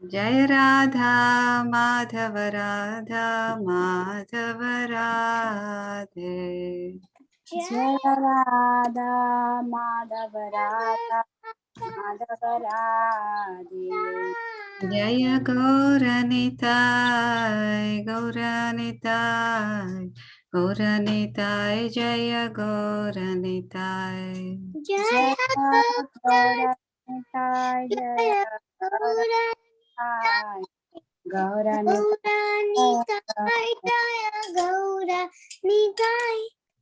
जय राधा माधव राधा माधव राधे। जय राधा माधव राधा माधव राधे। जय गौरनिताय गौरनिताय गौरनिताय जय गौरनिताय। जय गौरनिताय जय गौरनिताय गौरनिताय गौरनिताय।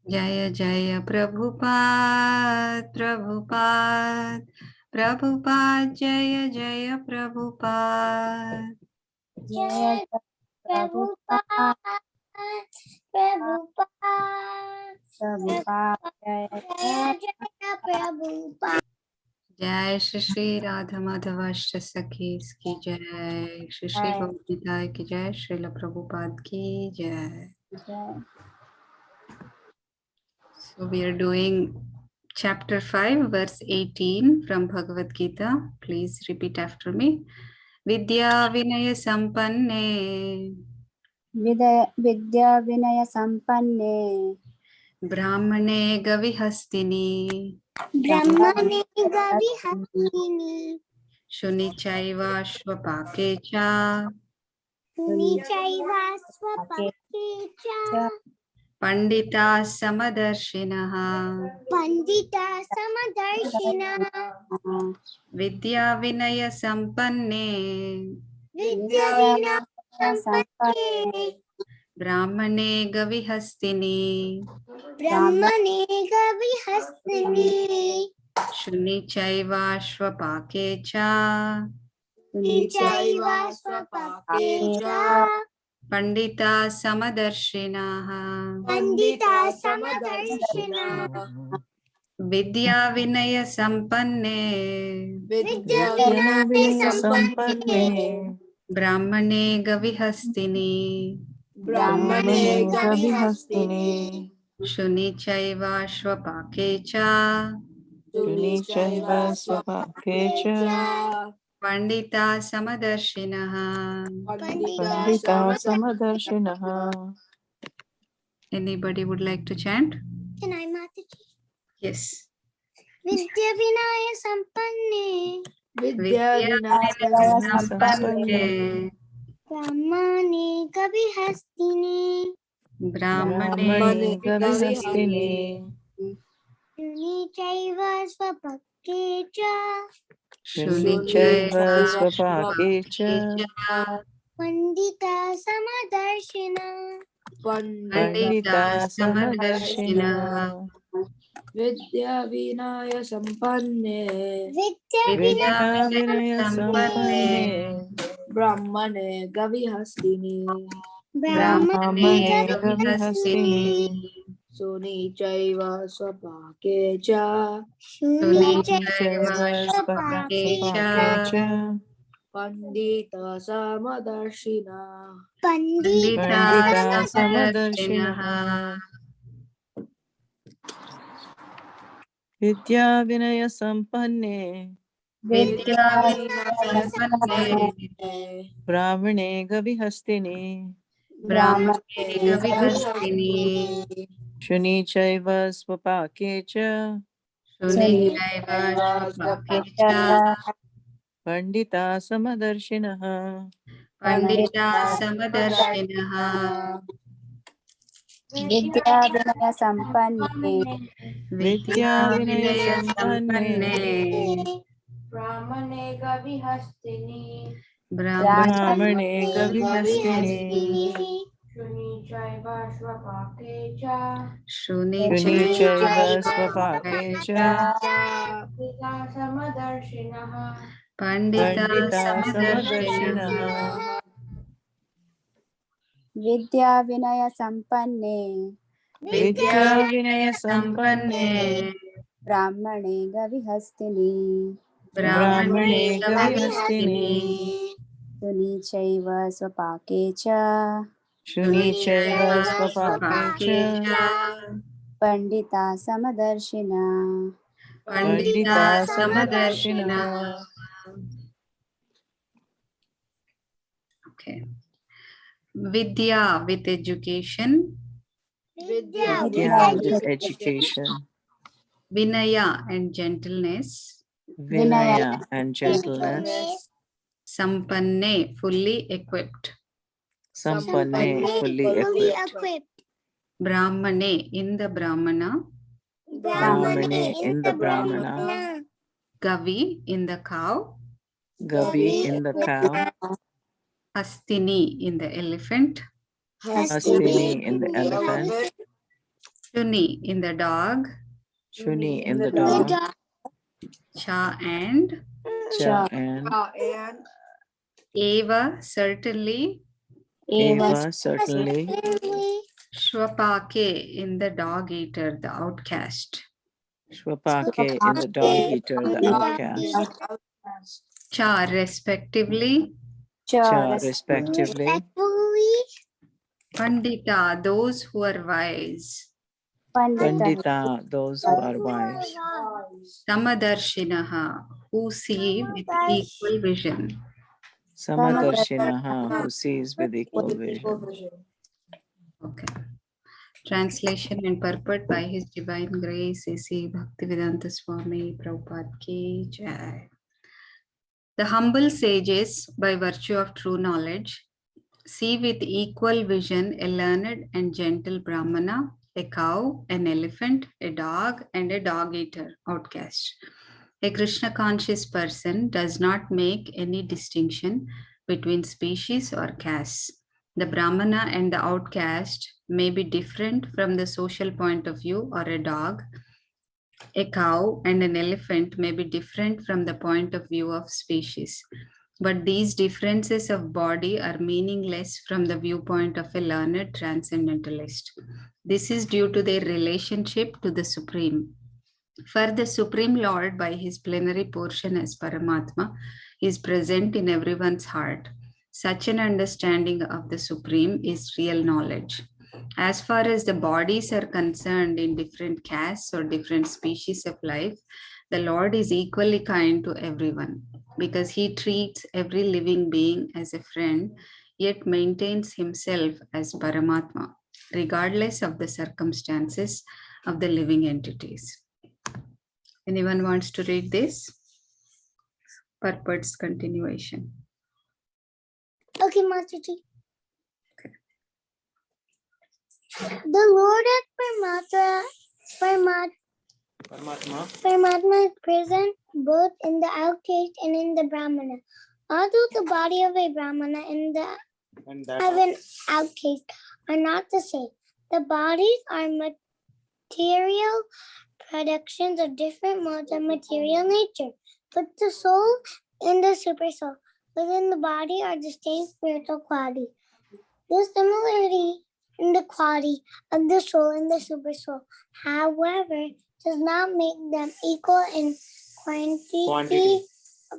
जय जय प्रभुपाद प्रभुपाद प्रभुपाद जय जय प्रभुपाद। जय प्रभुपाद प्रभुपाद प्रभुपाद जय प्रभुपाद। जय श्री श्री राधा माधव अष्ट सखी की जय, श्री श्री गौरनिताय की जय, श्रील प्रभुपाद की जय। So we are doing chapter 5 verse 18 from Bhagavad Gita. Please repeat after me. Vidya Vinaya Sampanne Vidya Vinay संपन्ने Brahmane Gavihastini ब्रह्मणे गविहस्तिनि Shuni Chaiva Shvapake Cha चैव स्वपके च Pandita Samadarshinaha Pandita समदर्शिनः Vidya Vinaya Sampanne विद्या विनय संपन्ने Brahmane Gavihastini ब्रह्मणे गविहस्तिनि Shuni Chaiva Shvapake Cha चैव स्वपके च Pandita Samadarshinaha Pandita समदर्शिनः Vidya Vinaya Sampanne विद्या विनय संपन्ने Brahmane Gavihastini ब्रह्मणे गविहस्तिनि Shuni Chaiva Shvapake Cha चैव स्वपाके च Pandita Samadarshinaha. Pandita समदर्शिनः। Anybody would like to chant? Can I, Mataji? Yes. विद्या विनय संपन्ने विद्या विनय संपन्ने ब्रह्मणे गविहस्तिनि Brahmane गविहस्तिनि शुनि चैव स्वपके च शुनि चैव स्वपाके च पंडिता समदर्शिनः पंडिता समदर्शिनः। विद्या विनय संपन्ने विद्या विद्या विनय संपन्ने ब्राह्मणे गविहस्तिनि ब्राह्मणे गविहस्तिनि सुनि चैव स्वपाके च शुनि चैव स्वपाके च पंडिता समदर्शिनः पंडिता पंडिता समदर्शिनः। विद्या विनय संपन्ने Vidya Sampanne ब्राह्मणे गविहस्तिनि Brahmane Gavihastini शुनि चैव स्वपाके च Shuni Chaiva Shvapake Cha Pandita समदर्शिनः। Pandita Samadarshinaha. विद्या विनय संपन्ने विद्या विनय Vinaya संपन्ने Sampanne ब्राह्मणे गविहस्तिनि ब्राह्मणे गविहस्तिनि शुनि चैव स्वपाके च Shuni शुनि Chaiva चैव स्वपाके च पिता समदर्शिनः Pandita पंडिता Samadarshinaha. समदर्शिनः। विद्या विनय संपन्ने विद्या विनय संपन्ने ब्राह्मणे गविहस्तिनि Brahmane ब्राह्मणे Gavihastini गविहस्तिनि शुनि चैव स्वपाके च शुनि चैव स्वपाके च Pandita समदर्शिनः Pandita Pandita Samadarshinaha. समदर्शिनः। Okay. Vidya with education. Vidya Vidya with education. Vinaya and gentleness. Vinaya and gentleness. Sampanne fully equipped. Sampanne fully equipped. Brahmane in the Brahmana. Brahmane in the Brahmana. Gavi in the cow. Gavi in the cow. Hastini in the elephant. Hastini in the elephant. Shuni in the dog. Shuni in the dog. Cha and Cha and Eva certainly. Eva certainly. Shwapake in the dog eater, the outcast. Shwapake in the dog eater, the outcast. Cha respectively. Cha respectively. Pandita, those who are wise. Pandita, those who are wise. Samadarshinaha, who see with equal vision. Samadarshinaha, who sees with equal vision. Okay. Translation and purport by His Divine Grace, A.C. Bhaktivedanta Swami Prabhupada Ki Jai. The humble sages, by virtue of true knowledge, see with equal vision a learned and gentle Brahmana, a cow, an elephant, a dog, and a dog-eater, outcast. A Krishna-conscious person does not make any distinction between species or castes. The Brahmana and the outcast may be different from the social point of view, or a dog, a cow, and an elephant may be different from the point of view of species. But these differences of body are meaningless from the viewpoint of a learned transcendentalist. This is due to their relationship to the Supreme. For the Supreme Lord, by his plenary portion as Paramatma, is present in everyone's heart. Such an understanding of the Supreme is real knowledge. As far as the bodies are concerned in different castes or different species of life, the Lord is equally kind to everyone because he treats every living being as a friend, yet maintains himself as Paramatma, regardless of the circumstances of the living entities. Anyone wants to read this? Purport's continuation. Okay, Masterji. The Lord as Paramatma is present both in the outcast and in the Brahmana. Although the body of a Brahmana and that of an outcast are not the same, the bodies are material productions of different modes of material nature. But the soul and the super soul within the body are distinct spiritual qualities. The similarity in the quality of the soul and the super soul, however, does not make them equal in quantity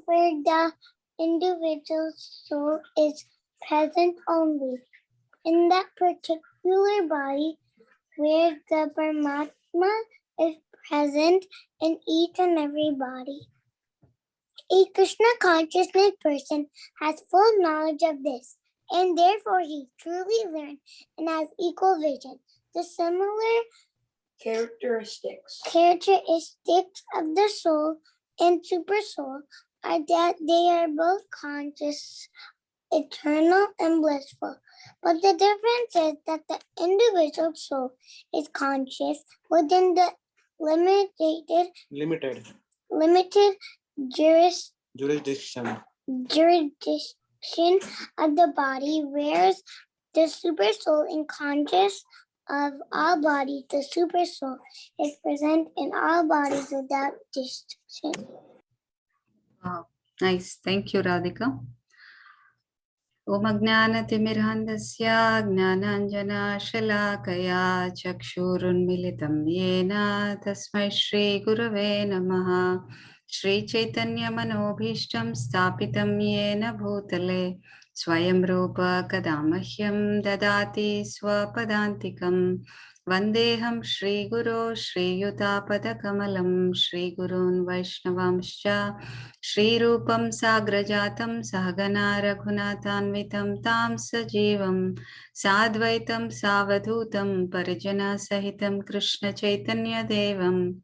where the individual soul is present only in that particular body where the Paramatma is present in each and every body. A Krishna consciousness person has full knowledge of this, and therefore he truly learned and has equal vision. The similar characteristics of the soul and super soul are that they are both conscious, eternal, and blissful. But the difference is that the individual soul is conscious within the limited jurisdiction of the body, whereas the super soul is conscious of all bodies. The super soul is present in all bodies without distinction. Wow, nice. Thank you, Radhika. Om Ajnanatimirandasya Jnananjana Shalakaya Chakshurunmilitam Yena Tasmai Shri Gurave Namaha. Shri Chaitanya Manobhishtam Stapitam Yena Bhutale Swayam Rupa Kadamahyam Dadati Swapadantikam Vandeham Shri Guru Shri Yutapada Kamalam Shri Gurun Vaishnavamscha Shri Rupam Sagrajatam Sahagana Raghunatanvitam Tam Sajivam Sadvaitam Savadhutam Parijana Sahitam Krishna Chaitanya Devam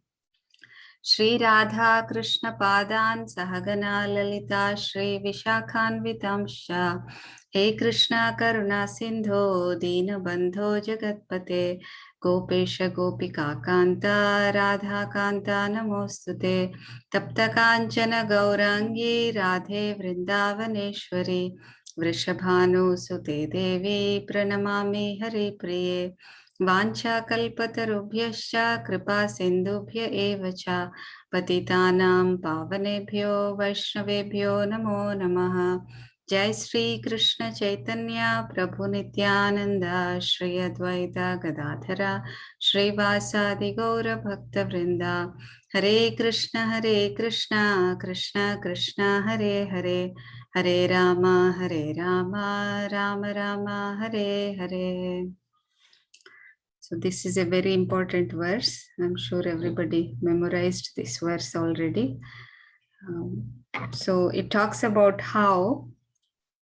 Shri Radha Krishna Padan Sahagana Lalita Shri Vishakhanvitamsha He Krishna Karuna Sindho Dina Bandho Jagatpate Gopesha Gopika Kanta Radha Kanta Namostute Tapta Kanchana Gaurangi Radhe Vrindavaneshwari Vrishabhanu Sute Devi Pranamami Hari Priye वाञ्छाकल्पतरुभ्यश्च कृपा सिन्धुभ्य एव च पतितानां पावनेभ्यो वैष्णवेभ्यो नमो नमः जय श्री कृष्ण चैतन्य प्रभु नित्यानंद श्री अद्वैत गदाधर श्रीवासादि गौर भक्त वृंदा हरे Krishna Krishna Krishna Hare Hare Hare Ram Ram Ram Hare Hare. So this is a very important verse. I'm sure everybody memorized this verse already. So it talks about how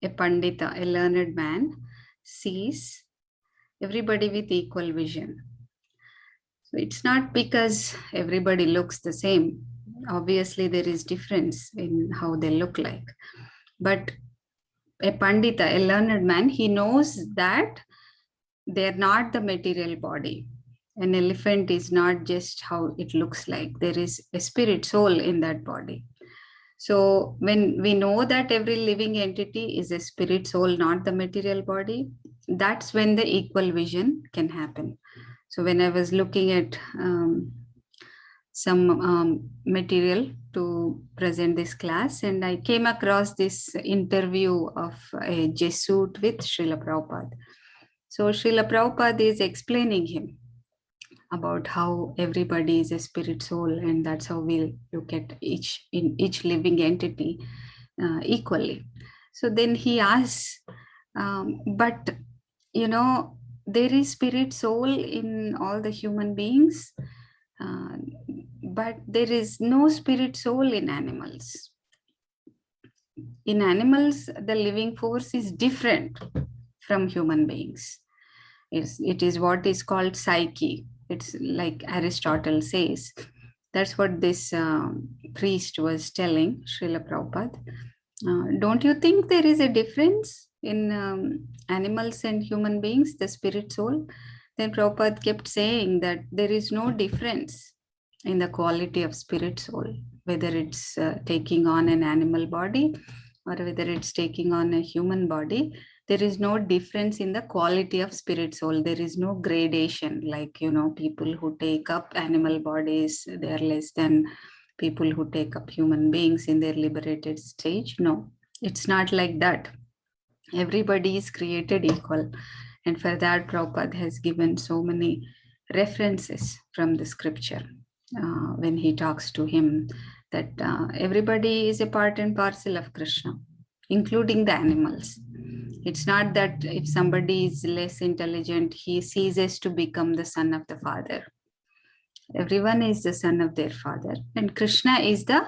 a Pandita, a learned man, sees everybody with equal vision. So it's not because everybody looks the same. Obviously, there is difference in how they look like. But a Pandita, a learned man, he knows that they're not the material body. An elephant is not just how it looks like. There is a spirit, soul in that body. So when we know that every living entity is a spirit, soul, not the material body, that's when the equal vision can happen. So when I was looking at some material to present this class, and I came across this interview of a Jesuit with Srila Prabhupada. So Srila Prabhupada is explaining him about how everybody is a spirit soul, and that's how we'll look at each living entity equally. So then he asks, but you know, there is spirit soul in all the human beings, but there is no spirit soul in animals. In animals, the living force is different from human beings. It is what is called psyche. It's like Aristotle says. That's what this priest was telling Srila Prabhupada. Don't you think there is a difference in animals and human beings, the spirit soul? Then Prabhupada kept saying that there is no difference in the quality of spirit soul, whether it's taking on an animal body or whether it's taking on a human body. There is no difference in the quality of spirit soul. There is no gradation, like, you know, people who take up animal bodies, they are less than people who take up human beings in their liberated stage. No, it's not like that. Everybody is created equal. And for that, Prabhupada has given so many references from the scripture when he talks to him, that everybody is a part and parcel of Krishna, including the animals. It's not that if somebody is less intelligent, he ceases to become the son of the father. Everyone is the son of their father, and Krishna is the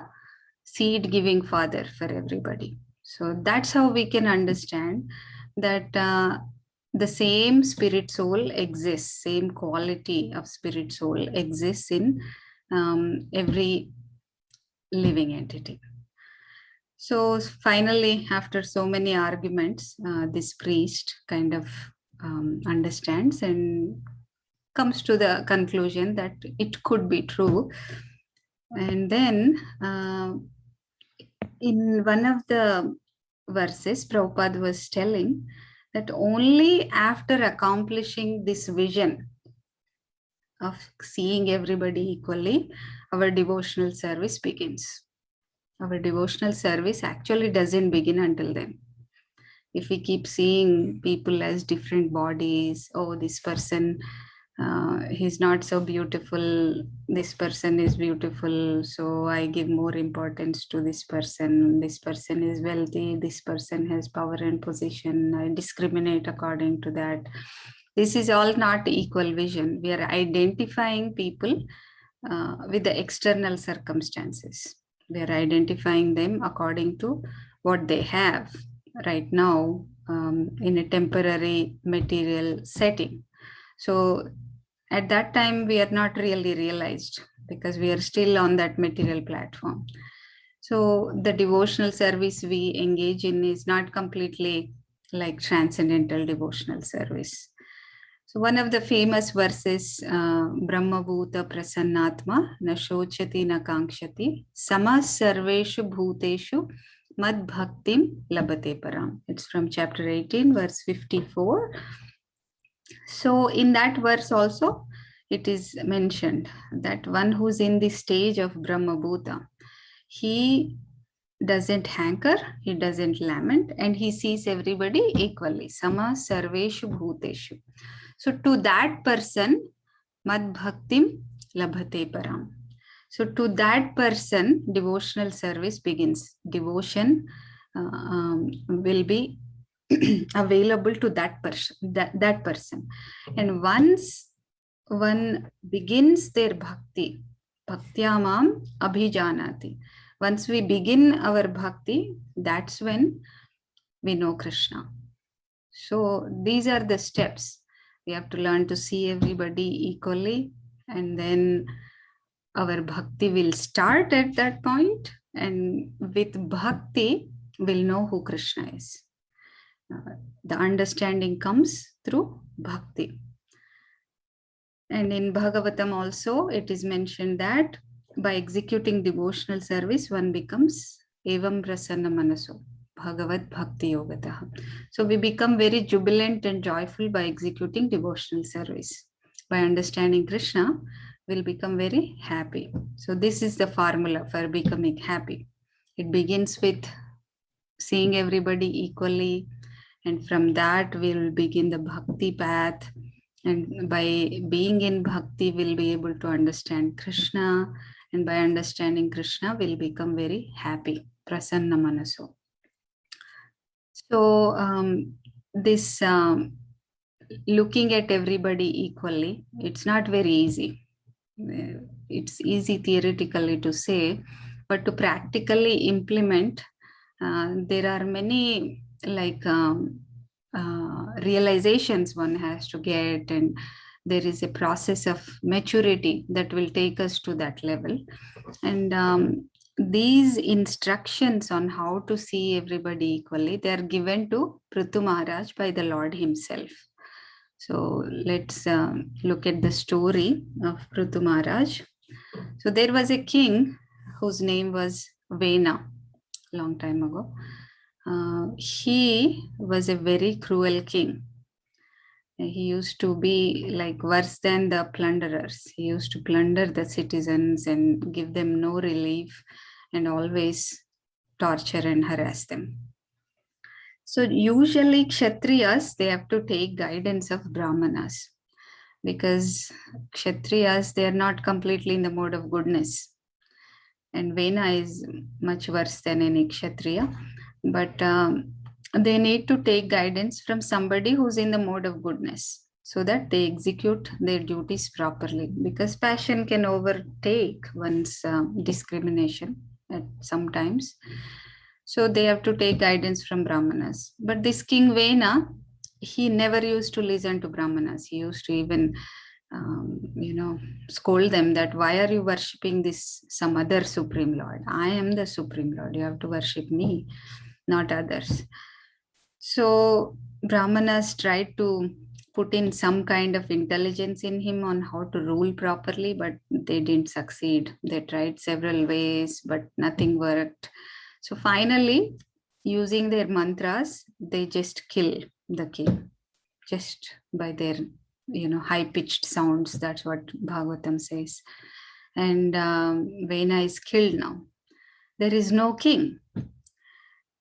seed-giving father for everybody. So that's how we can understand that the same spirit soul exists, same quality of spirit soul exists in every living entity. So finally, after so many arguments, this priest kind of understands and comes to the conclusion that it could be true. And then in one of the verses, Prabhupada was telling that only after accomplishing this vision of seeing everybody equally, our devotional service begins. Our devotional service actually doesn't begin until then. If we keep seeing people as different bodies, oh, this person, he's not so beautiful, this person is beautiful, so I give more importance to this person is wealthy, this person has power and position, I discriminate according to that. This is all not equal vision. We are identifying people with the external circumstances. We are identifying them according to what they have right now in a temporary material setting. So at that time, we are not really realized because we are still on that material platform. So the devotional service we engage in is not completely like transcendental devotional service. So one of the famous verses, Brahma Bhuta Prasannatma na shochati na kankshati sama sarveshu bhuteshu mad bhaktim labate param. It's from chapter 18, verse 54. So in that verse also, it is mentioned that one who's in the stage of Brahma Bhuta, he doesn't hanker, he doesn't lament, and he sees everybody equally. Sama sarveshu bhuteshu. So to that person, mad bhaktim labhate param. So to that person, devotional service begins. Devotion will be available to that person. That person, and once one begins their bhakti, bhaktyamam abhijanati. Once we begin our bhakti, that's when we know Krishna. So these are the steps. We have to learn to see everybody equally, and then our bhakti will start at that point, and with bhakti, we'll know who Krishna is. The understanding comes through bhakti. And in Bhagavatam also, it is mentioned that by executing devotional service, one becomes evam prasanna manaso, Bhagavad Bhakti Yogataha. So we become very jubilant and joyful by executing devotional service. By understanding Krishna, we'll become very happy. So this is the formula for becoming happy. It begins with seeing everybody equally, and from that we'll begin the bhakti path. And by being in bhakti, we'll be able to understand Krishna. And by understanding Krishna, we'll become very happy. Prasanna manaso. So this looking at everybody equally, it's not very easy. It's easy theoretically to say, but to practically implement, there are many like realizations one has to get, and there is a process of maturity that will take us to that level. And these instructions on how to see everybody equally, they are given to Prithu Maharaj by the Lord himself. So let's look at the story of Prithu Maharaj. So there was a king whose name was Vena, long time ago. He was a very cruel king. He used to be like worse than the plunderers. He used to plunder the citizens and give them no relief, and always torture and harass them. So usually Kshatriyas, they have to take guidance of Brahmanas, because Kshatriyas, they are not completely in the mode of goodness. And Vena is much worse than any Kshatriya. But they need to take guidance from somebody who's in the mode of goodness, so that they execute their duties properly, because passion can overtake one's discrimination at sometimes. So they have to take guidance from Brahmanas. But this King Vena, he never used to listen to Brahmanas. He used to even scold them that why are you worshipping this some other Supreme Lord? I am the Supreme Lord. You have to worship me, not others. So Brahmanas tried to put in some kind of intelligence in him on how to rule properly, but they didn't succeed. They tried several ways, but nothing worked. So finally, using their mantras, they just kill the king, just by their high-pitched sounds. That's what Bhagavatam says. And Vena is killed now. There is no king.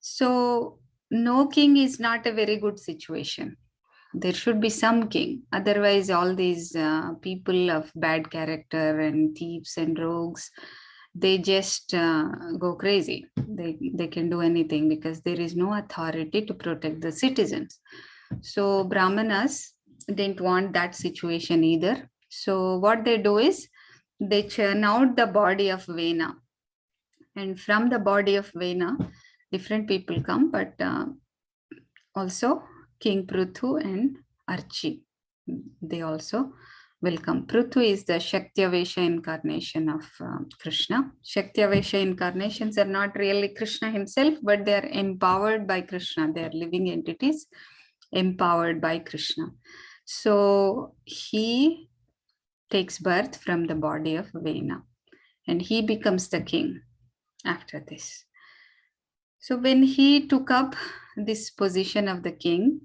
So no king is not a very good situation. There should be some king. Otherwise, all these people of bad character and thieves and rogues, they just go crazy. They can do anything because there is no authority to protect the citizens. So Brahmanas, didn't want that situation either. So what they do is they churn out the body of Vena, and from the body of Vena, different people come, but also King Pruthu and Archi, they also will come. Pruthu is the Shaktavesha incarnation of Krishna. Shaktavesha incarnations are not really Krishna himself, but they are empowered by Krishna. They are living entities empowered by Krishna. So he takes birth from the body of Vena, and he becomes the king after this. So when he took up this position of the king,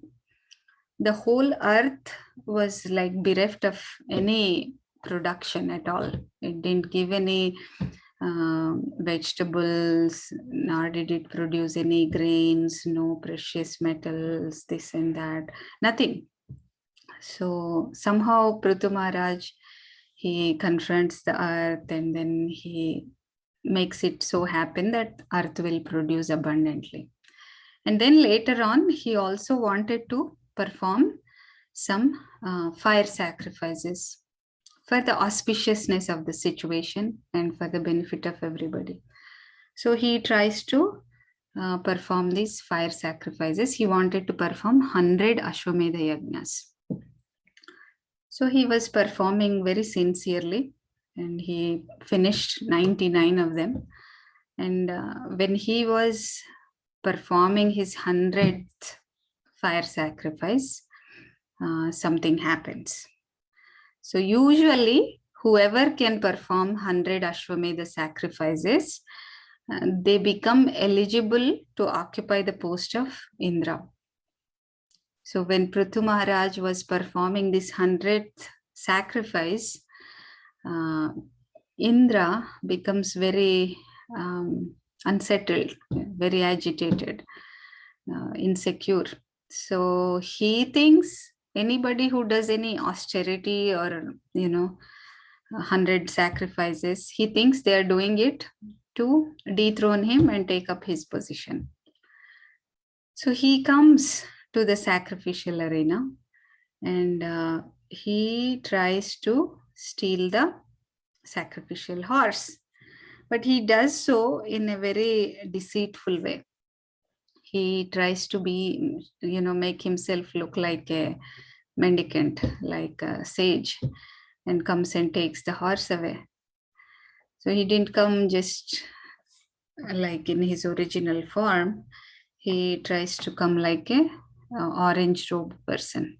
the whole earth was like bereft of any production at all. It didn't give any vegetables, nor did it produce any grains, no precious metals, this and that, nothing. So somehow Prithu Maharaj, he confronts the earth, and then he makes it so happen that earth will produce abundantly. And then later on, he also wanted to perform some fire sacrifices for the auspiciousness of the situation and for the benefit of everybody. So he tries to perform these fire sacrifices. He wanted to perform 100 Ashwamedha Yajnas. So he was performing very sincerely, and he finished 99 of them. And when he was performing his 100th fire sacrifice, something happens. So usually, whoever can perform 100 Ashwamedha sacrifices, they become eligible to occupy the post of Indra. So when Prithu Maharaj was performing this 100th sacrifice, Indra becomes very unsettled, very agitated, insecure. So he thinks anybody who does any austerity or, 100 sacrifices, he thinks they are doing it to dethrone him and take up his position. So he comes to the sacrificial arena, and he tries to steal the sacrificial horse, but he does so in a very deceitful way. He tries to be, make himself look like a mendicant, like a sage, and comes and takes the horse away. So he didn't come just like in his original form. He tries to come like a orange robe person.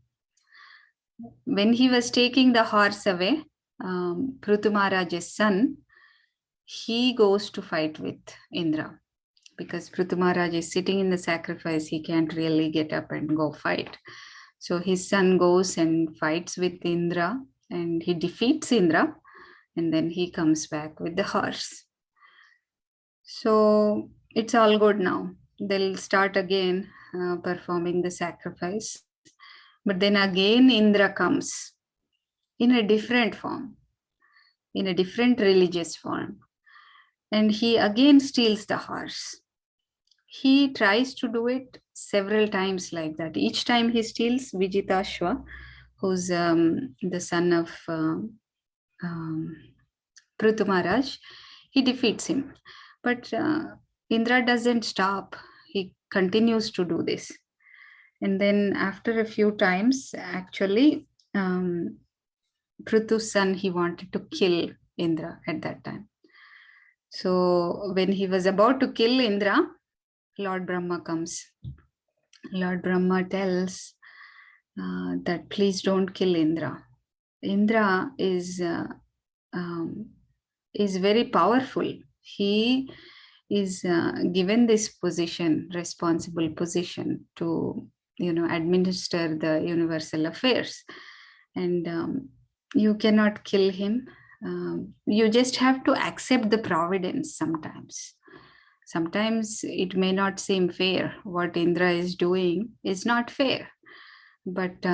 When he was taking the horse away, Prithu Maharaj's son, he goes to fight with Indra, because Prithu Maharaj is sitting in the sacrifice. He can't really get up and go fight. So his son goes and fights with Indra, and he defeats Indra, and then he comes back with the horse. So it's all good now. They'll start again performing the sacrifice. But then again Indra comes in a different form, in a different religious form. And he again steals the horse. He tries to do it several times like that. Each time he steals, Vijitashva, who's the son of Prithu Maharaj, he defeats him. But Indra doesn't stop. He continues to do this. And then after a few times, actually, Prithu's son, he wanted to kill Indra at that time. So when he was about to kill Indra, Lord Brahma comes. Lord Brahma tells that please don't kill Indra. Indra is very powerful. He is given this position, responsible position to, administer the universal affairs. And you cannot kill him. You just have to accept the providence sometimes. Sometimes it may not seem fair. What Indra is doing is not fair. But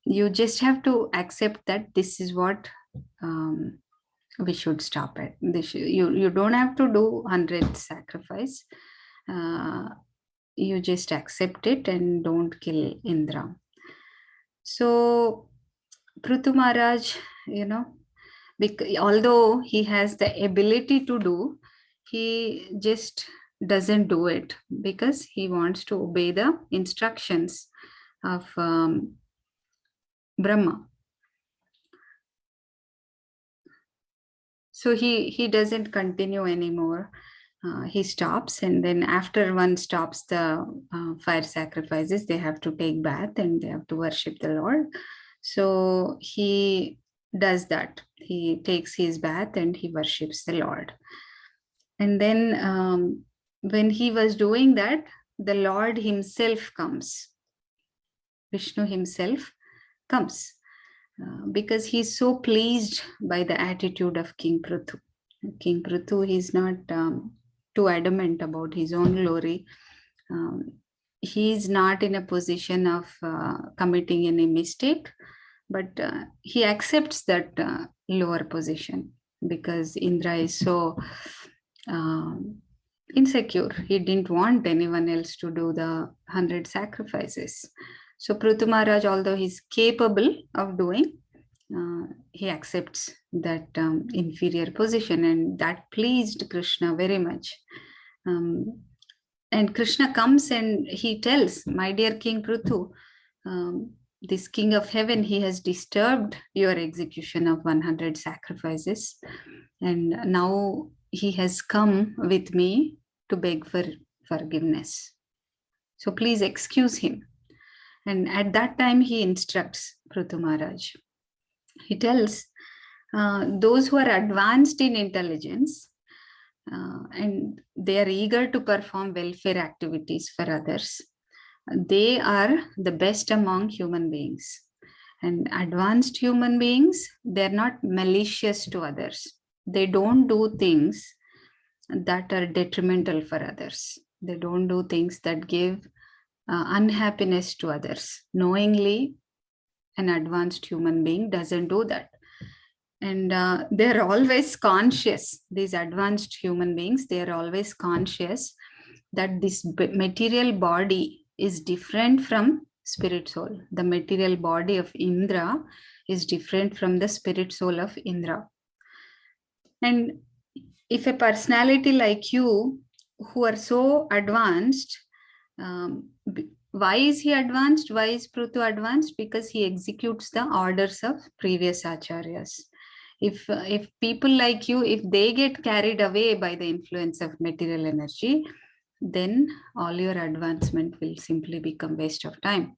you just have to accept that this is what we should stop at. You don't have to do 100 sacrifice. You just accept it and don't kill Indra. So Prithu Maharaj, although he has the ability to do, he just doesn't do it because he wants to obey the instructions of Brahma. So he doesn't continue anymore. He stops, and then after one stops the fire sacrifices, they have to take bath and they have to worship the Lord. So he does that. He takes his bath and he worships the Lord. And then when he was doing that, the Lord himself comes. Vishnu himself comes because he's so pleased by the attitude of King Prithu. King Prithu is not too adamant about his own glory. He is not in a position of committing any mistake, but he accepts that lower position because Indra is so insecure. He didn't want anyone else to do the 100 sacrifices. So Prithu Maharaj, although he's capable of doing, he accepts that inferior position, and that pleased Krishna very much. And Krishna comes and he tells, my dear King Prithu, this King of Heaven, he has disturbed your execution of 100 sacrifices, and now he has come with me to beg for forgiveness. So please excuse him. And at that time, he instructs Prithu Maharaj. He tells those who are advanced in intelligence and they are eager to perform welfare activities for others, they are the best among human beings. And advanced human beings, they're not malicious to others. They don't do things that are detrimental for others. They don't do things that give unhappiness to others. Knowingly, an advanced human being doesn't do that. And they're always conscious, these advanced human beings, they're always conscious that this material body is different from spirit soul. The material body of Indra is different from the spirit soul of Indra. And if a personality like you, who are so advanced, why is he advanced? Why is Prithu advanced? Because he executes the orders of previous acharyas. If people like you, if they get carried away by the influence of material energy, then all your advancement will simply become waste of time.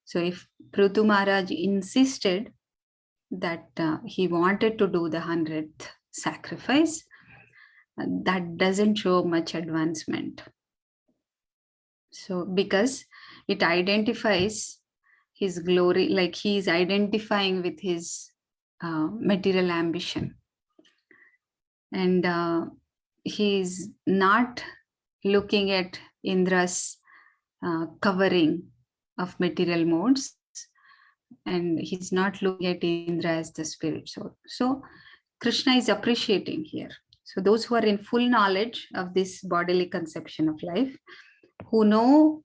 So if Prithu Maharaj insisted that he wanted to do the 100th sacrifice, that doesn't show much advancement. So because it identifies his glory, like he is identifying with his material ambition. And he is not looking at Indra's covering of material modes, and he's not looking at Indra as the spirit soul. So Krishna is appreciating here. So those who are in full knowledge of this bodily conception of life, who know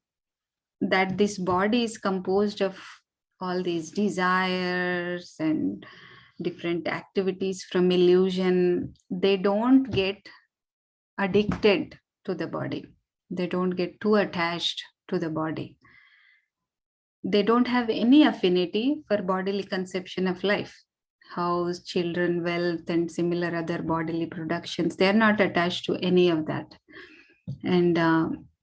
that this body is composed of all these desires and different activities from illusion, they don't get addicted to the body. They don't get too attached to the body. They don't have any affinity for bodily conception of life. House, children, wealth, and similar other bodily productions, they are not attached to any of that. And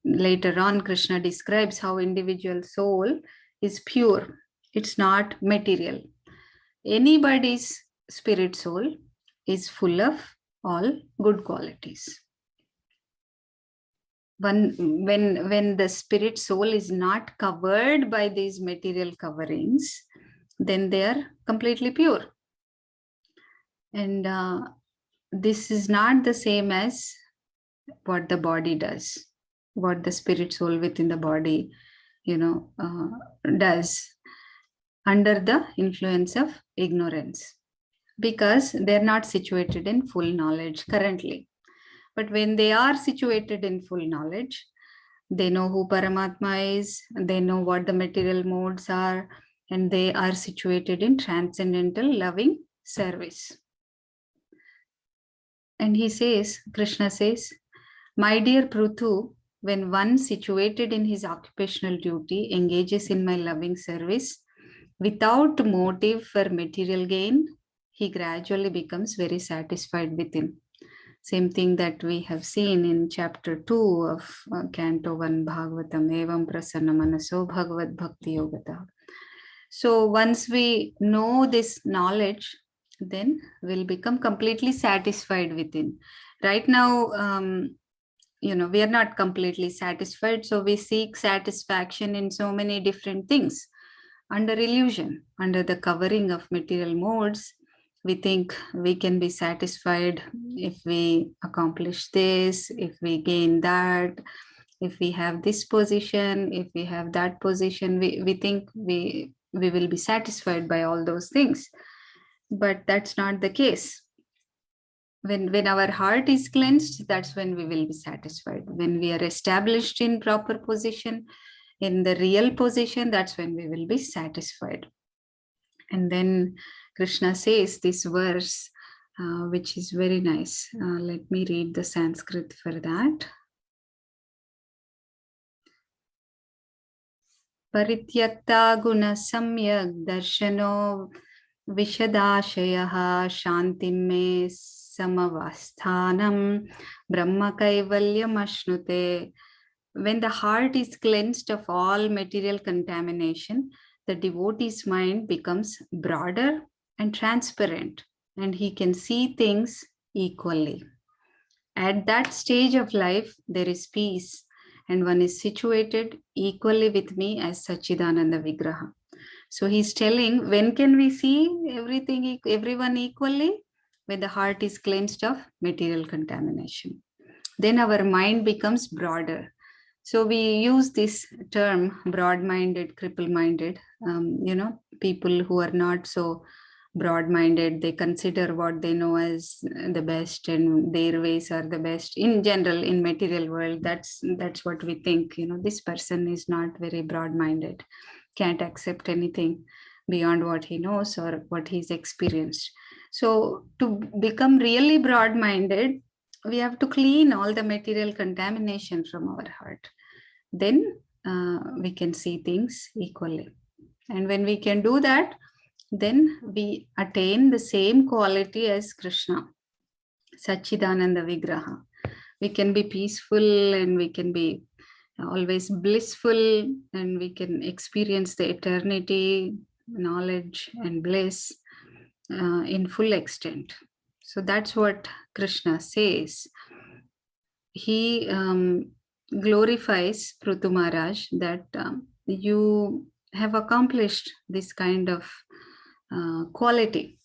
later on, Krishna describes how individual soul is pure. It's not material. Anybody's spirit soul is full of all good qualities. When the spirit soul is not covered by these material coverings, then they are completely pure. And this is not the same as what the body does, what the spirit soul within the body, does under the influence of ignorance, because they're not situated in full knowledge currently. But when they are situated in full knowledge, they know who Paramatma is, they know what the material modes are, and they are situated in transcendental loving service. And he says, Krishna says, my dear Prithu, when one situated in his occupational duty engages in my loving service without motive for material gain, he gradually becomes very satisfied within. Same thing that we have seen in chapter 2 of Canto 1 Bhagavatam, Evam Prasanna Manaso Bhagavad Bhakti Yogata. So once we know this knowledge, then we'll become completely satisfied within. Right now, we are not completely satisfied, so we seek satisfaction in so many different things under illusion, under the covering of material modes. We think we can be satisfied if we accomplish this, if we gain that, if we have this position, if we have that position. We think we will be satisfied by all those things, but that's not the case. When our heart is cleansed, that's when we will be satisfied. When we are established in proper position, in the real position, that's when we will be satisfied. And then Krishna says this verse, which is very nice. Let me read the Sanskrit for that. Parityakta guna samyak darshano vishadashayaha shantim me samavasthanam brahma kaivalyam ashnute. When the heart is cleansed of all material contamination, the devotee's mind becomes broader and transparent, and he can see things equally. At that stage of life, there is peace, and one is situated equally with me as Sachidananda Vigraha. So he's telling, when can we see everyone equally? When the heart is cleansed of material contamination. Then our mind becomes broader. So we use this term, broad-minded, cripple-minded. People who are not so broad-minded, they consider what they know as the best, and their ways are the best. In general, in material world, that's what we think. This person is not very broad-minded, can't accept anything beyond what he knows or what he's experienced. So to become really broad-minded, we have to clean all the material contamination from our heart. Then we can see things equally. And when we can do that, then we attain the same quality as Krishna, Sachidananda Vigraha. We can be peaceful, and we can be always blissful, and we can experience the eternity, knowledge, and bliss in full extent. So that's what Krishna says. He glorifies Prithu Maharaj that you have accomplished this kind of quality.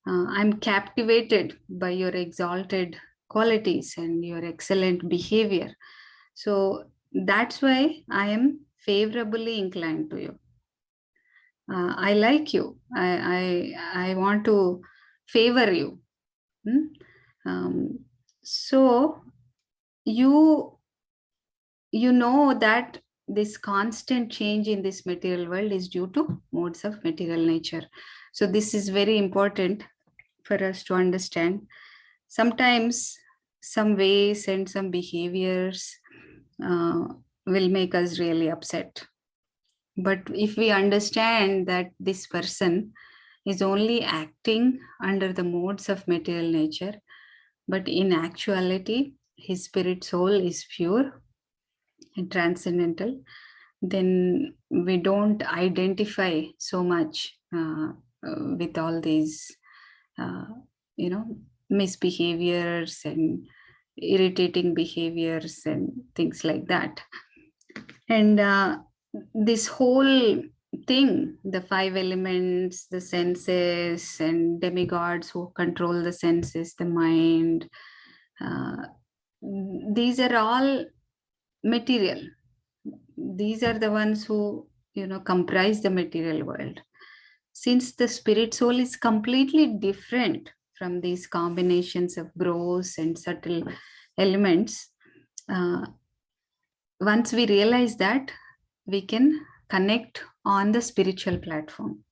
I'm captivated by your exalted qualities and your excellent behavior. So that's why I am favorably inclined to you. I like you. I want to favor you. So you know that this constant change in this material world is due to modes of material nature. So this is very important for us to understand. Sometimes some ways and some behaviors will make us really upset. But if we understand that this person is only acting under the modes of material nature, but in actuality, his spirit soul is pure and transcendental, then we don't identify so much with all these, misbehaviors and irritating behaviors and things like that. And this whole thing, the 5 elements, the senses, and demigods who control the senses, the mind, these are all material. These are the ones who comprise the material world. Since the spirit soul is completely different from these combinations of gross and subtle elements, once we realize that, we can connect on the spiritual platform.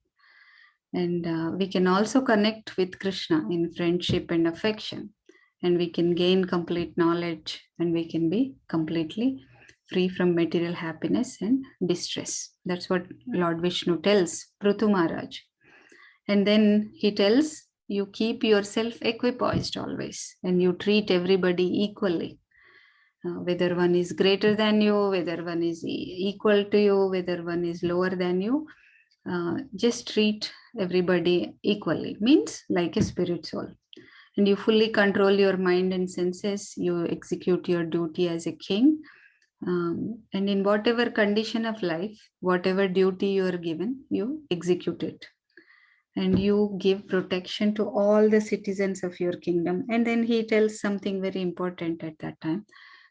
And we can also connect with Krishna in friendship and affection. And we can gain complete knowledge, and we can be completely free from material happiness and distress. That's what Lord Vishnu tells Prithu Maharaj. And then he tells, you keep yourself equipoised always, and you treat everybody equally. Whether one is greater than you, whether one is equal to you, whether one is lower than you, just treat everybody equally. Means like a spirit soul. And you fully control your mind and senses. You execute your duty as a king. And in whatever condition of life, whatever duty you are given, you execute it. And you give protection to all the citizens of your kingdom. And then he tells something very important at that time,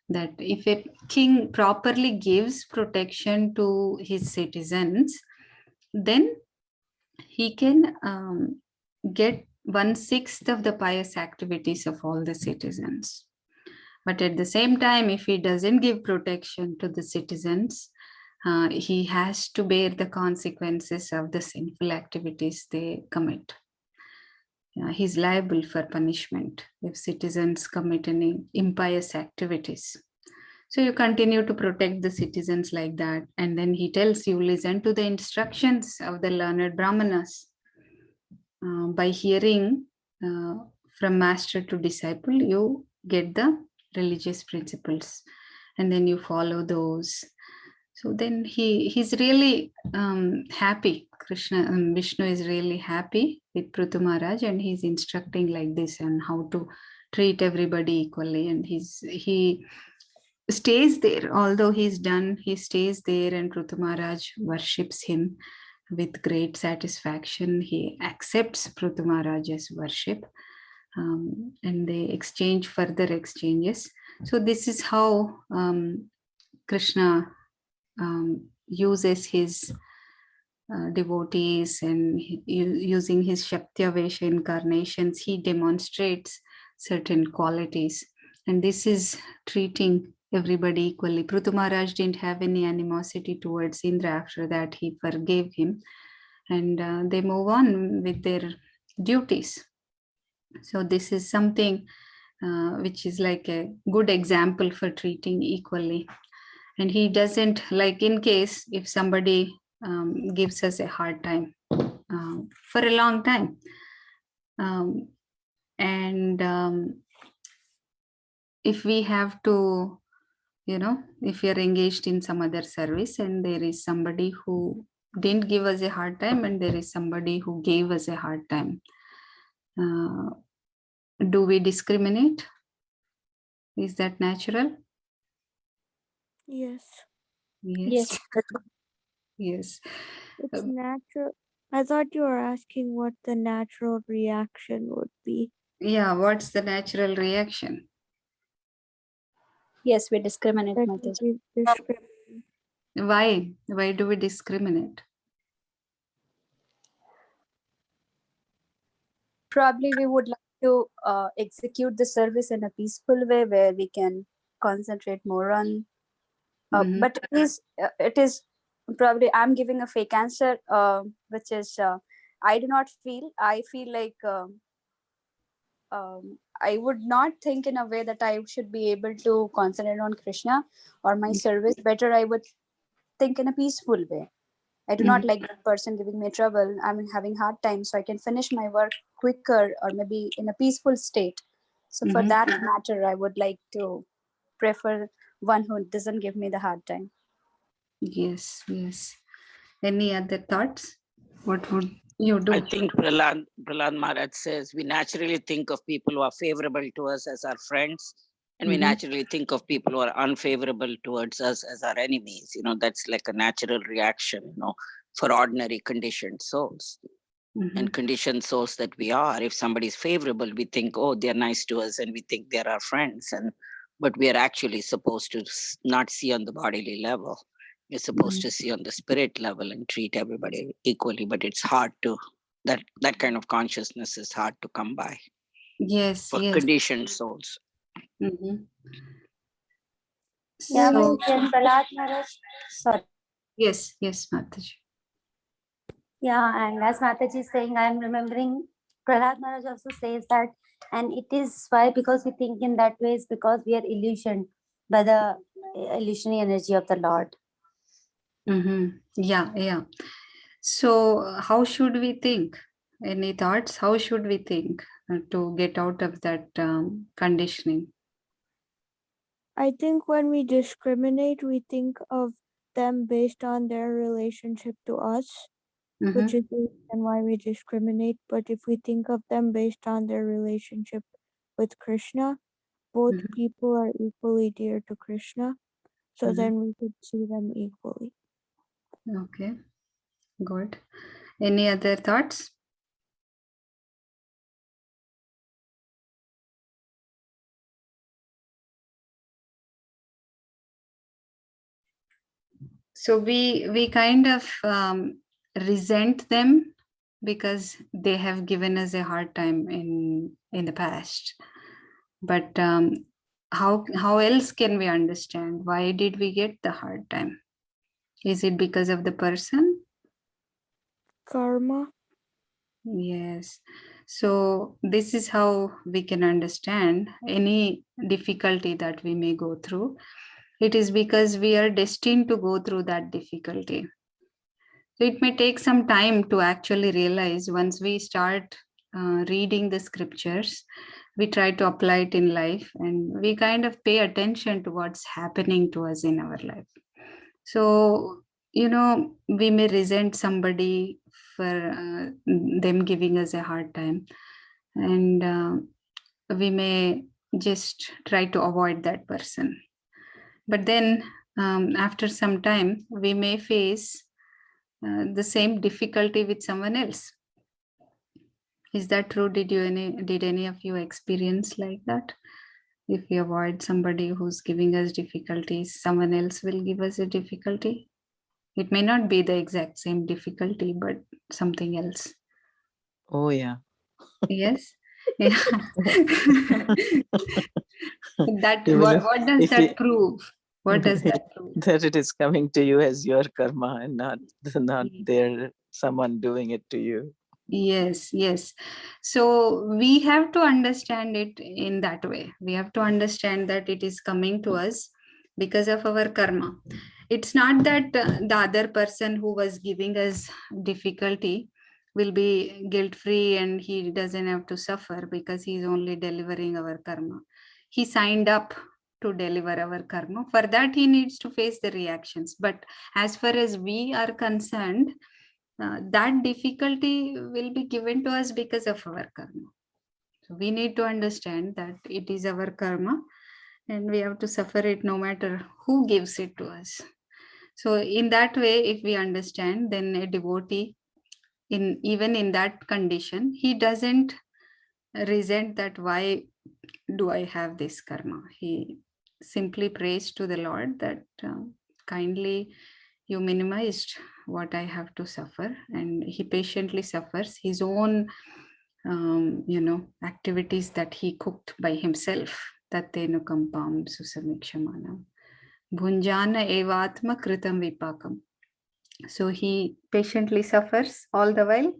that if a king properly gives protection to his citizens, then he can get 1/6 of the pious activities of all the citizens. But at the same time, if he doesn't give protection to the citizens, he has to bear the consequences of the sinful activities they commit. He's liable for punishment if citizens commit any impious activities. So you continue to protect the citizens like that. And then he tells you, listen to the instructions of the learned Brahmanas. By hearing from master to disciple, you get the religious principles, and then you follow those. So then he's really happy. Vishnu is really happy with Prithu Maharaj, and he's instructing like this and how to treat everybody equally. And he stays there, although he's done, he stays there, and Prithu Maharaj worships him with great satisfaction. He accepts Prithu Maharaj's worship, and they exchange further exchanges. So this is how Krishna uses his devotees, and using his Shaktavesha incarnations, he demonstrates certain qualities. And this is treating everybody equally. Prithu Maharaj didn't have any animosity towards Indra. After that, he forgave him, and they move on with their duties. So this is something which is like a good example for treating equally. And he doesn't, like, in case if somebody gives us a hard time for a long time, if we have to, if we are engaged in some other service and there is somebody who didn't give us a hard time and there is somebody who gave us a hard time, do we discriminate? Is that natural? Yes, Yes. Yes. it's natural. I thought you were asking what the natural reaction would be. Yeah, what's the natural reaction? Yes, we discriminate, That Mataji. we discriminate. Why? Why do we discriminate? Probably we would like to execute the service in a peaceful way where we can concentrate more on. Mhm. But it is probably I'm giving a fake answer, which is I do not feel. I feel like I would not think in a way that I should be able to concentrate on Krishna or my service. Better, I would think in a peaceful way. I do not like that person giving me trouble. I'm having hard time, so I can finish my work quicker or maybe in a peaceful state. So for that matter, I would like to prefer one who doesn't give me the hard time. Yes, yes. Any other thoughts? What would you do? I think Prahlad Maharaj says we naturally think of people who are favorable to us as our friends, and we naturally think of people who are unfavorable towards us as our enemies. That's like a natural reaction, for ordinary conditioned souls. And conditioned souls that we are, if somebody is favorable, we think, oh, they're nice to us, and we think they're our friends. But we are actually supposed to not see on the bodily level. We're supposed to see on the spirit level and treat everybody equally. But it's hard to, that kind of consciousness is hard to come by. Yes, For yes. conditioned souls. Yeah, So, Prahlad Maharaj. Sorry. yes, Mataji. Yeah, and as Mataji is saying, I am remembering Prahlad Maharaj also says that, and it is why because we think in that way is because we are illusioned by the illusionary energy of the Lord. Yeah, yeah. So, how should we think? Any thoughts? How should we think to get out of that conditioning? I think when we discriminate, we think of them based on their relationship to us, which is the reason why we discriminate. But if we think of them based on their relationship with Krishna, both Mhm. people are equally dear to Krishna. So Mhm. then we could see them equally. Okay, good. Any other thoughts? So we kind of resent them because they have given us a hard time in the past. But how else can we understand why did we get the hard time? Is it because of the person? Karma. Yes. So this is how we can understand any difficulty that we may go through. It is because we are destined to go through that difficulty. So it may take some time to actually realize once we start reading the scriptures, we try to apply it in life and we kind of pay attention to what's happening to us in our life. So, we may resent somebody for them giving us a hard time, and we may just try to avoid that person. But then, after some time, we may face the same difficulty with someone else. Is that true? Did any of you experience like that? If we avoid somebody who's giving us difficulties, someone else will give us a difficulty. It may not be the exact same difficulty, but something else. Oh, yeah. Yes. Yeah. Even What does if that prove? What does that prove? that it is coming to you as your karma and not there someone doing it to you. Yes, yes. So we have to understand it in that way. We have to understand that it is coming to us because of our karma. It's not that the other person who was giving us difficulty will be guilt free and he doesn't have to suffer because he's only delivering our karma. He signed up to deliver our karma. For that, he needs to face the reactions. But as far as we are concerned, that difficulty will be given to us because of our karma. So we need to understand that it is our karma and we have to suffer it no matter who gives it to us. So in that way, if we understand, then a devotee, even in that condition, he doesn't resent that why do I have this karma. He simply prays to the Lord that kindly you minimized what I have to suffer, and he patiently suffers his own activities that he cooked by himself. Tattenu kampam susamikshamanam bhunjana evatma kritam vipakam. So he patiently suffers all the while,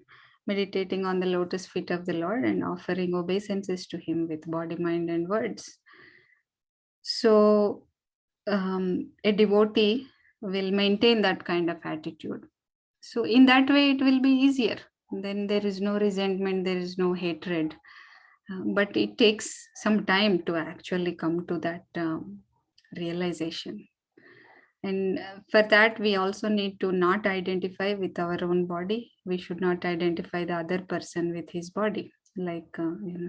meditating on the lotus feet of the Lord and offering obeisances to him with body, mind, and words. So a devotee will maintain that kind of attitude. So in that way, it will be easier. Then there is no resentment, there is no hatred. But it takes some time to actually come to that realization. And for that, we also need to not identify with our own body. We should not identify the other person with his body. Like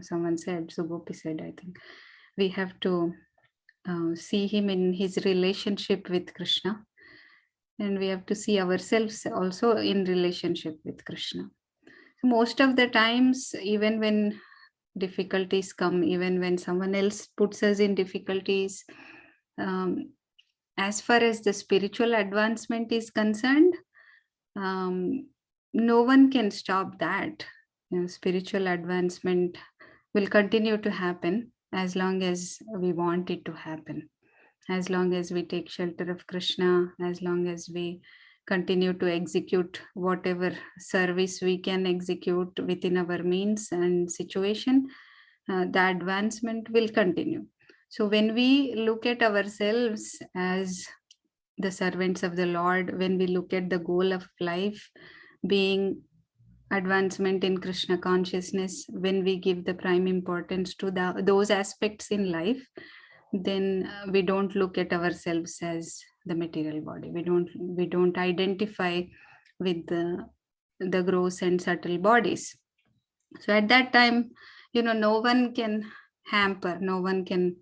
someone said, Sugopi said, I think we have to see him in his relationship with Krishna, and we have to see ourselves also in relationship with Krishna. Most of the times, even when difficulties come, even when someone else puts us in difficulties, as far as the spiritual advancement is concerned, no one can stop that. Spiritual advancement will continue to happen as long as we want it to happen, as long as we take shelter of Krishna, as long as we continue to execute whatever service we can execute within our means and situation, the advancement will continue. So when we look at ourselves as the servants of the Lord, when we look at the goal of life being advancement in Krishna consciousness, when we give the prime importance to those aspects in life, then we don't look at ourselves as the material body. We don't identify with the gross and subtle bodies. So at that time, no one can hamper, no one can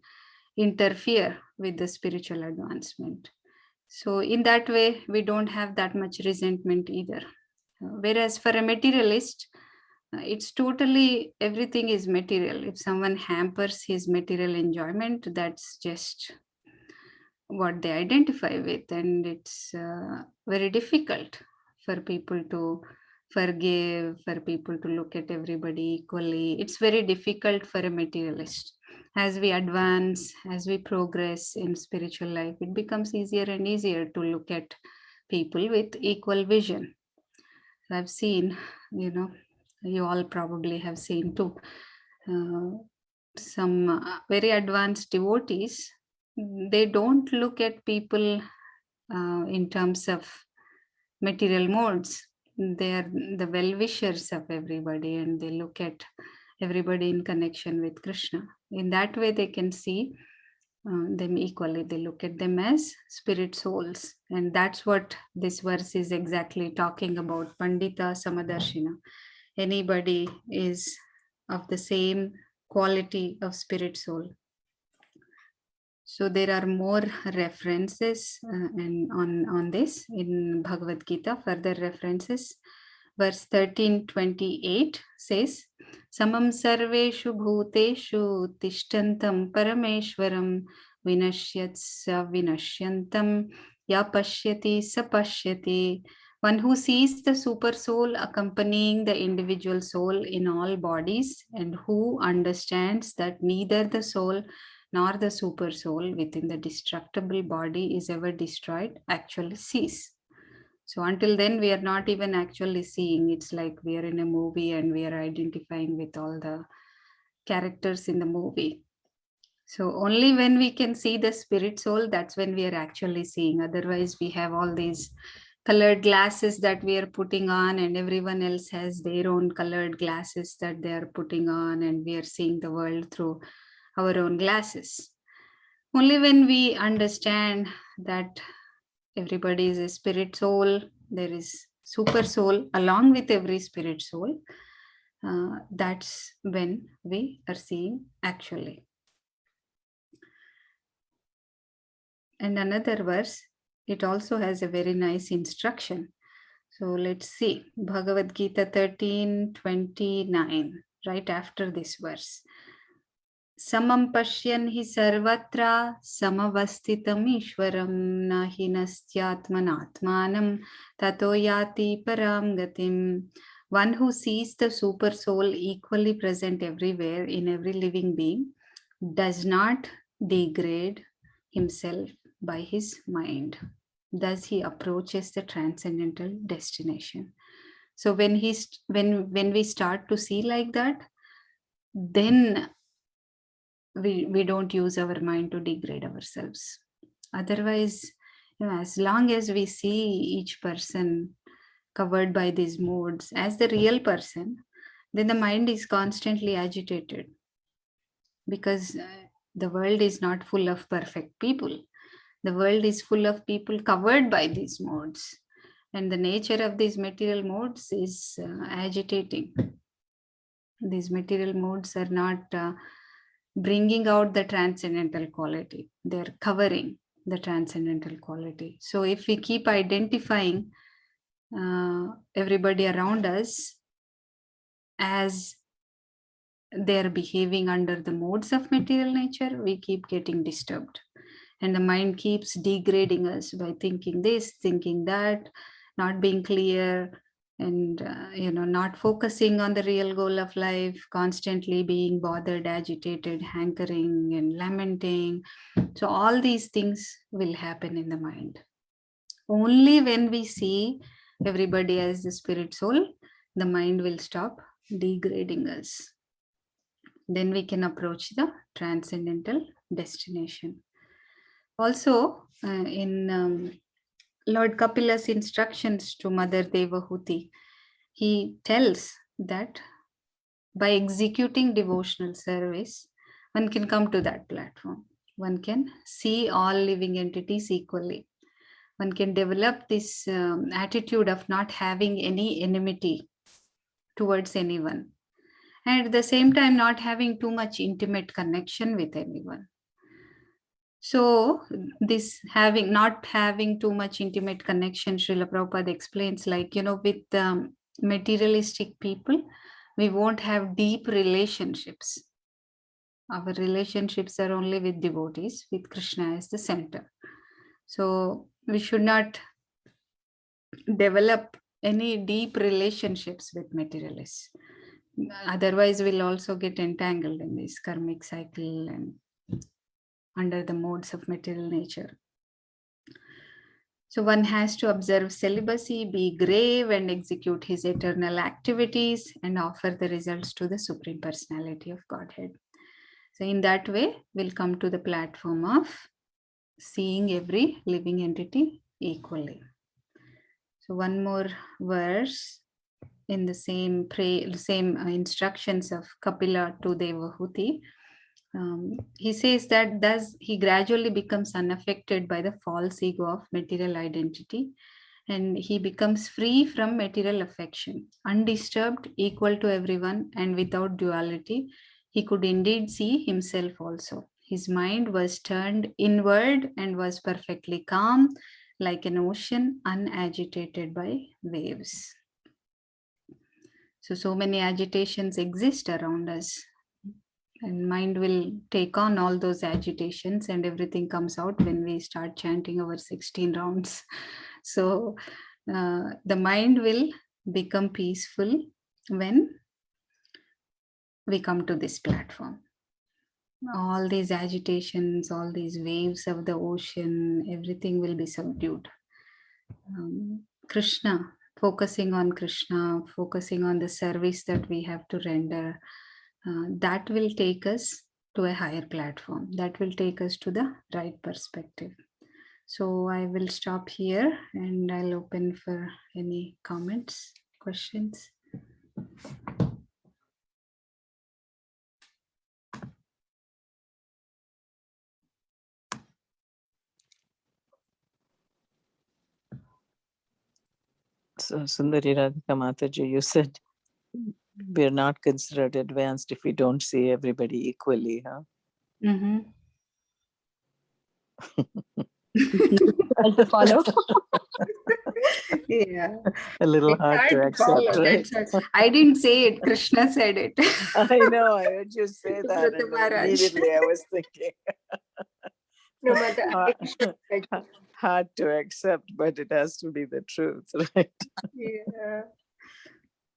interfere with the spiritual advancement. So in that way, we don't have that much resentment either. Whereas for a materialist, it's totally, everything is material. If someone hampers his material enjoyment, that's just what they identify with. And it's very difficult for people to forgive, for people to look at everybody equally. It's very difficult for a materialist. As we advance, as we progress in spiritual life, it becomes easier and easier to look at people with equal vision. I've seen, you all probably have seen too, some very advanced devotees, they don't look at people in terms of material modes. They are the well-wishers of everybody, and they look at everybody in connection with Krishna. In that way, they can see them equally. They look at them as spirit souls. And that's what this verse is exactly talking about. Pandita Samadarshina. Anybody is of the same quality of spirit soul. So there are more references on this in Bhagavad Gita, further references. Verse 13:28 says, Samam sarveshu bhuteshu tishtantam parameshwaram vinashyatsa vinashyantam ya pashyati sa pashyati. One who sees the super soul accompanying the individual soul in all bodies, and who understands that neither the soul nor the super soul within the destructible body is ever destroyed, actually sees. So until then, we are not even actually seeing. It's like we are in a movie and we are identifying with all the characters in the movie. So only when we can see the spirit soul, that's when we are actually seeing. Otherwise, we have all these colored glasses that we are putting on, and everyone else has their own colored glasses that they are putting on, and we are seeing the world through our own glasses. Only when we understand that everybody is a spirit soul, there is super soul along with every spirit soul, that's when we are seeing actually. And another verse, it also has a very nice instruction. So let's see, Bhagavad Gita 13:29, right after this verse. Samam pashyan hi sarvatra samavasthitam ishwaram nahi nastyatmanatmanam tato yati param gatim. One who sees the super soul equally present everywhere in every living being does not degrade himself by his mind. Thus he approaches the transcendental destination. So when we start to see like that, then we don't use our mind to degrade ourselves. Otherwise, as long as we see each person covered by these modes as the real person, then the mind is constantly agitated, because the world is not full of perfect people. The world is full of people covered by these modes, and the nature of these material modes is agitating. These material modes are not bringing out the transcendental quality. They're covering the transcendental quality. So if we keep identifying everybody around us as they're behaving under the modes of material nature, we keep getting disturbed. And the mind keeps degrading us by thinking this, thinking that, not being clear, and not focusing on the real goal of life, constantly being bothered, agitated, hankering, and lamenting. So all these things will happen in the mind. Only when we see everybody as the spirit soul, the mind will stop degrading us. Then we can approach the transcendental destination. Also, in Lord Kapila's instructions to Mother Devahuti, he tells that by executing devotional service, one can come to that platform. One can see all living entities equally. One can develop this attitude of not having any enmity towards anyone. And at the same time, not having too much intimate connection with anyone. So this not having too much intimate connection, Srila Prabhupada explains, like, with materialistic people, we won't have deep relationships. Our relationships are only with devotees, with Krishna as the center. So we should not develop any deep relationships with materialists. Otherwise, we'll also get entangled in this karmic cycle and under the modes of material nature. So one has to observe celibacy, be grave, and execute his eternal activities and offer the results to the Supreme Personality of Godhead. So in that way, we'll come to the platform of seeing every living entity equally. So one more verse in the same instructions of Kapila to Devahuti. He says that thus he gradually becomes unaffected by the false ego of material identity, and he becomes free from material affection, undisturbed, equal to everyone, and without duality. He could indeed see himself also. His mind was turned inward and was perfectly calm, like an ocean unagitated by waves. So many agitations exist around us, and mind will take on all those agitations, and everything comes out when we start chanting our 16 rounds. So the mind will become peaceful when we come to this platform. All these agitations, all these waves of the ocean, everything will be subdued. Krishna, focusing on Krishna, focusing on the service that we have to render, that will take us to a higher platform. That will take us to the right perspective. So I will stop here and I'll open for any comments, questions. So Sundari Radhika Mataji, you said we're not considered advanced if we don't see everybody equally, huh? Mm-hmm. Hard to follow. Yeah. A little It's hard to accept, follow. right? I didn't say it, Krishna said it. I know, I heard you say that, Vrata and Maharaj. immediately I was thinking, No matter. hard to accept, but it has to be the truth, right? Yeah.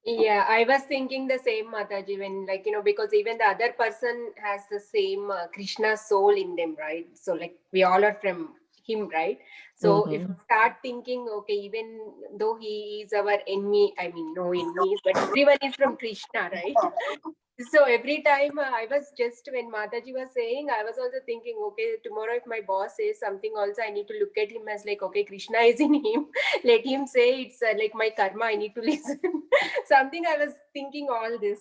Yeah, I was thinking the same, Mataji, when because even the other person has the same Krishna soul in them, right? So we all are from him, right? So if we start thinking, okay, even though he is our enemy, I mean, no enemies, but everyone is from Krishna, right? So every time I was just, when Mataji was saying, I was also thinking, okay, tomorrow if my boss says something also, I need to look at him as like, okay, Krishna is in him. Let him say it's like my karma, I need to listen. Something I was thinking all this,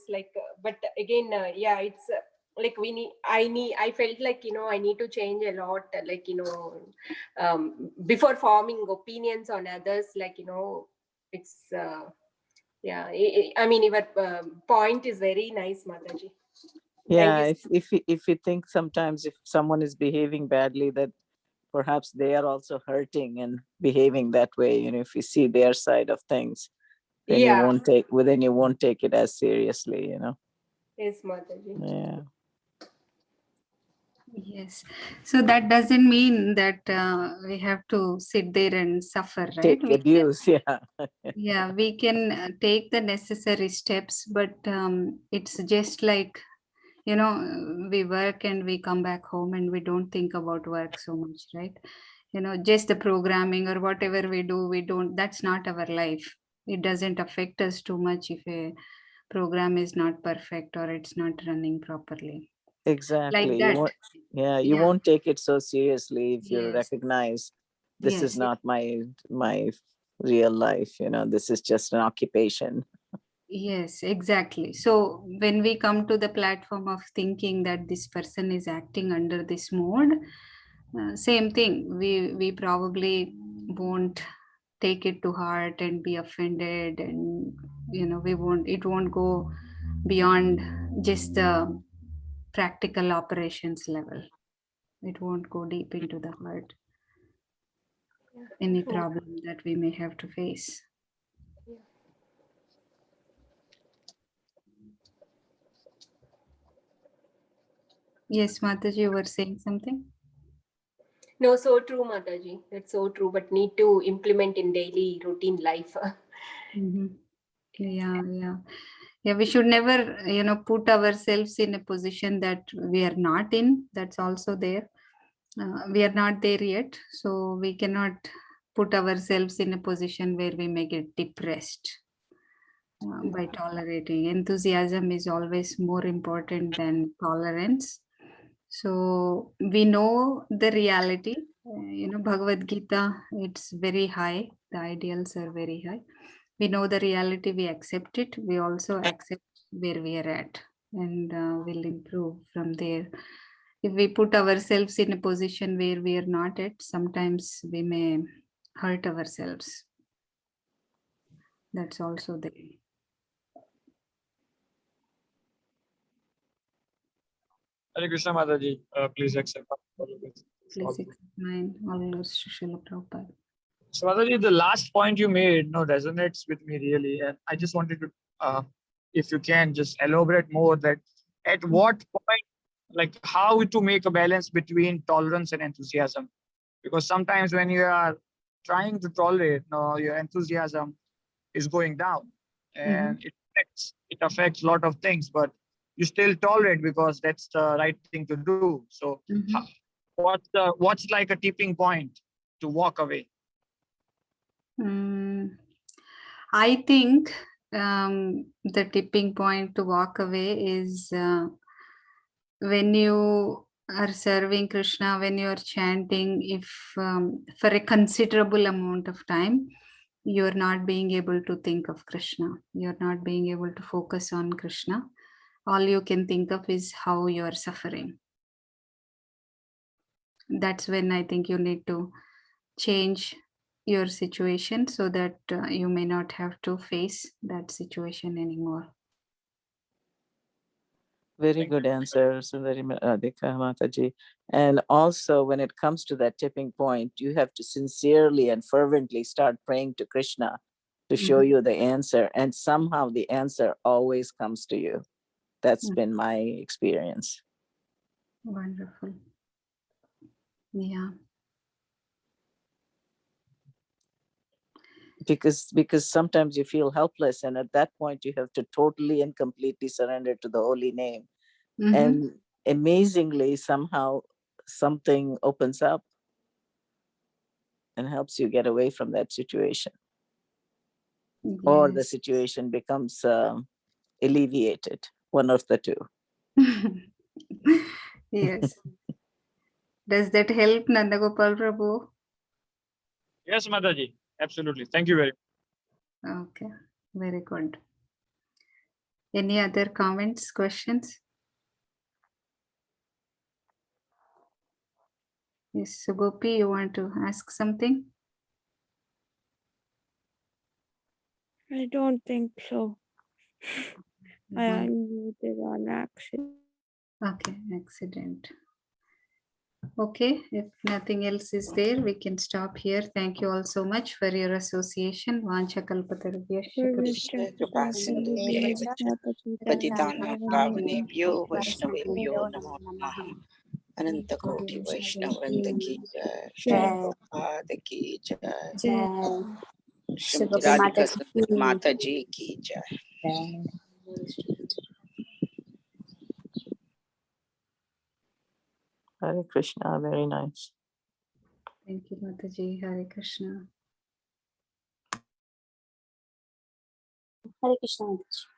but again, yeah, it's like I felt like, I need to change a lot, before forming opinions on others, it's, yeah, I mean, your point is very nice, Mataji. Yeah, if you think sometimes if someone is behaving badly, that perhaps they are also hurting and behaving that way. If you see their side of things, then you won't take it as seriously. Yes, Mataji. Yeah. Yes. So that doesn't mean that we have to sit there and suffer, right? Take abuse, yeah. Yeah, we can take the necessary steps, but it's just like, we work and we come back home and we don't think about work so much, right? just the programming or whatever we do, that's not our life. It doesn't affect us too much if a program is not perfect or it's not running properly. Exactly. Like that. You Yeah. won't take it so seriously if you Yes. recognize this is Yes. not my real life. This is just an occupation. Yes, exactly. So when we come to the platform of thinking that this person is acting under this mode, same thing. We probably won't take it to heart and be offended, and it won't go beyond just the practical operations level. It won't go deep into the heart. Any problem that we may have to face. Yes, Mataji, you were saying something? No, so true, Mataji. That's so true, but need to implement in daily routine life. Mhm. Yeah, we should never, put ourselves in a position that we are not in. That's also there. We are not there yet, so we cannot put ourselves in a position where we may get depressed by tolerating. Enthusiasm is always more important than tolerance. So we know the reality. Bhagavad Gita, it's very high. The ideals are very high. We know the reality, we accept it. We also accept where we are at, and we'll improve from there. If we put ourselves in a position where we are not at, sometimes we may hurt ourselves. That's also there. Hare Krishna Mataji, please accept our apologies. Please accept mine. All those Srila Prabhupada. So Mataji, the last point you made resonates with me really, and I just wanted to, if you can, just elaborate more that at what point, like how to make a balance between tolerance and enthusiasm, because sometimes when you are trying to tolerate, your enthusiasm is going down, and it affects a lot of things, but you still tolerate because that's the right thing to do. So what's like a tipping point to walk away? I think the tipping point to walk away is when you are serving Krishna, when you are chanting, if for a considerable amount of time, you're not being able to think of Krishna, you're not being able to focus on Krishna. All you can think of is how you are suffering. That's when I think you need to change your situation so that you may not have to face that situation anymore. Very good answer, Sundari Radhika Mataji. And also, when it comes to that tipping point, you have to sincerely and fervently start praying to Krishna to show you the answer. And somehow the answer always comes to you. That's been my experience. Wonderful. Yeah. Because sometimes you feel helpless, and at that point you have to totally and completely surrender to the holy name. And amazingly, somehow something opens up and helps you get away from that situation. Yes. Or the situation becomes alleviated, one of the two. Yes. Does that help, Nandagopal Prabhu? Yes, Mataji, absolutely. Thank you very much. Okay, very good. Any other comments, questions? Yes, Sugopi, you want to ask something? I don't think so. I unmuted on accident. Okay, accident. Okay, if nothing else is there, we can stop here. Thank you all so much for your association. Vancha kalpatarubhyascha पतितानां पावनेभ्यो वैष्णवेभ्यो नमो नमः। अनंत कोटि वैष्णव वृंद की जय, प्रभुपाद की जय, श्रीमती राधिका सुंदरी माता जी की जय। Hare Krishna, very nice. Thank you, Mataji. Hare Krishna. Hare Krishna. Mataji.